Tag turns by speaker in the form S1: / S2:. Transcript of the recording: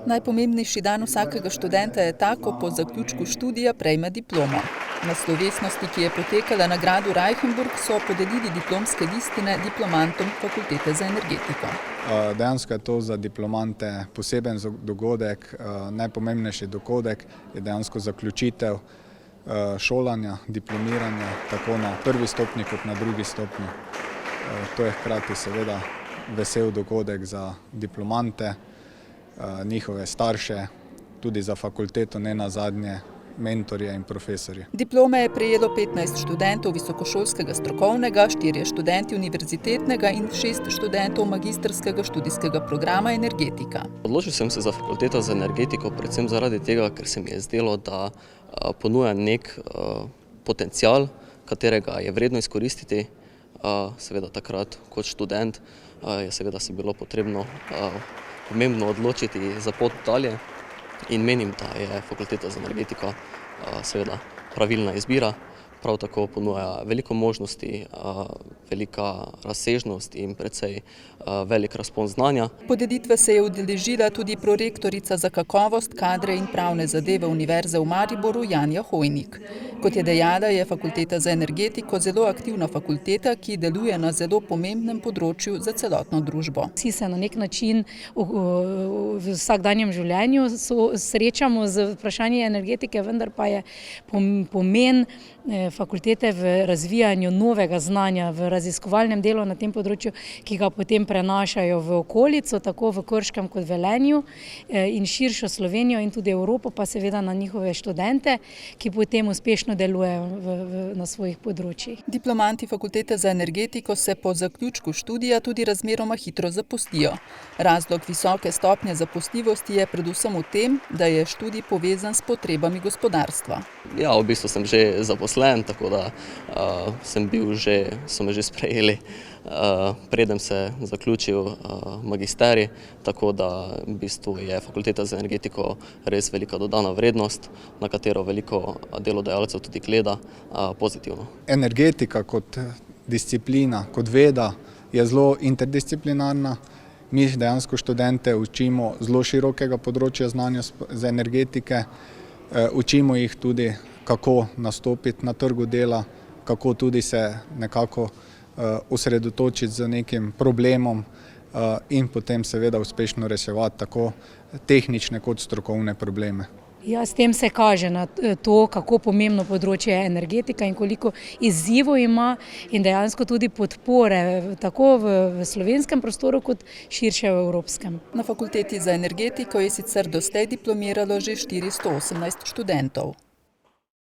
S1: Najpomembnejši dan vsakega študenta je ta, ko po zaključku študija prejme diplomo. Na slovesnosti, ki je potekala na gradu Reichenburg, so podelili diplomske listine diplomantom Fakultete za energetiko.
S2: Dejansko je to za diplomante poseben dogodek. Najpomembnejši dogodek je dejansko zaključitev šolanja, diplomiranja, tako na prvi stopnji kot na drugi stopnji. To je hkrati seveda vesel dogodek za diplomante, njihove starše, tudi za fakulteto, ne nazadnje mentorje in profesorje.
S1: Diplome je prejelo 15 študentov visokošolskega strokovnega, 4 študenti univerzitetnega in 6 študentov magistrskega študijskega programa energetika.
S3: Odločil sem se za fakulteto za energetiko predvsem zaradi tega, ker se mi je zdelo, da ponuja nek potencial, katerega je vredno izkoristiti. Seveda takrat kot študent je seveda se bilo potrebno pomembno odločiti za pot dalje in menim, da je fakulteta za energetiko seveda pravilna izbira. Prav tako ponuja veliko možnosti, velika razsežnost in precej velik razpon znanja.
S1: Podelitve se je udeležila tudi prorektorica za kakovost, kadre in pravne zadeve Univerze v Mariboru Janja Hojnik. Kot je dejala, je Fakulteta za energetiko zelo aktivna fakulteta, ki deluje na zelo pomembnem področju za celotno družbo.
S4: Vsi se na nek način v vsakdanjem življenju srečamo z vprašanjem energetike, vendar pa je pomen fakultete v razvijanju novega znanja, v raziskovalnem delu na tem področju, ki ga potem prenašajo v okolico, tako v Krškem kot Velenju in širšo Slovenijo in tudi Evropo, pa seveda na njihove študente, ki potem uspešno delujejo na svojih področjih.
S1: Diplomanti Fakultete za energetiko se po zaključku študija tudi razmeroma hitro zaposlijo. Razlog visoke stopnje zaposljivosti je predvsem v tem, da je študij povezan s potrebami gospodarstva.
S3: Ja, v bistvu sem že zaposlen, tako da so me že sprejeli, preden se zaključil magisterij, tako da v bistvu je Fakulteta za energetiko res velika dodana vrednost, na katero veliko delodajalcev tudi gleda pozitivno.
S2: Energetika kot disciplina, kot veda je zelo interdisciplinarna. Mi dejansko študente učimo zelo širokega področja znanja z energetike, učimo jih tudi, kako nastopiti na trgu dela, kako tudi se nekako osredotočiti z nekim problemom in potem seveda uspešno reševati tako tehnične kot strokovne probleme.
S4: Ja, s tem se kaže na to, kako pomembno področje je energetika in koliko izzivov ima in dejansko tudi podpore tako v slovenskem prostoru kot širše v evropskem.
S1: Na Fakulteti za energetiko je sicer doslej diplomiralo že 418 študentov.